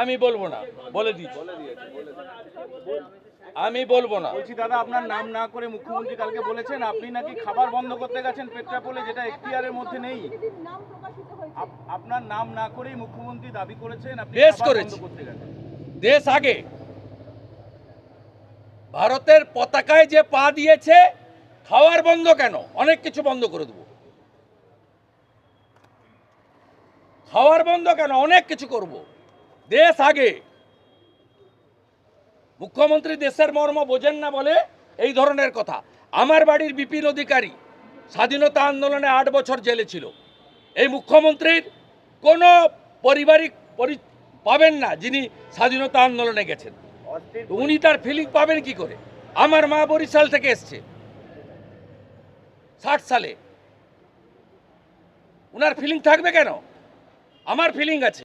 আমি বলবো না, বলে দিচ্ছি, আমি বলবো না। বলছি দাদা, আপনার নাম না করে মুখ্যমন্ত্রী কালকে বলেছেন আপনি নাকি খাবার বন্ধ করতে গেছেন পেট্রাপোলে, যেটা এখতিয়ারের মধ্যে নেই। আপনার নাম না করেই মুখ্যমন্ত্রী দাবি করেছেন আপনি বেশ খাবার করেছি। বন্ধ করতে গেছেন। দেশ আগে, ভারতের পতাকায় যে পা দিয়েছে, খাওয়ার বন্ধ কেন? অনেক কিছু বন্ধ করে দেবো। খাওয়ার বন্ধ কেন? অনেক কিছু করব। দেশ আগে। মুখ্যমন্ত্রী দেশের মর্ম বোঝেন না বলে এই ধরনের কথা। আমার বাড়ির বিপিন অধিকারী স্বাধীনতা আন্দোলনে 8 বছর জেলে ছিল। এই মুখ্যমন্ত্রীর কোনো পারিবারিক পাবেন না যিনি স্বাধীনতা আন্দোলনে গেছেন। উনি তার ফিলিং পাবেন কি করে? আমার মা বরিশাল থেকে এসছে 60 সালে, উনার ফিলিং থাকবে কেন? আমার ফিলিং আছে।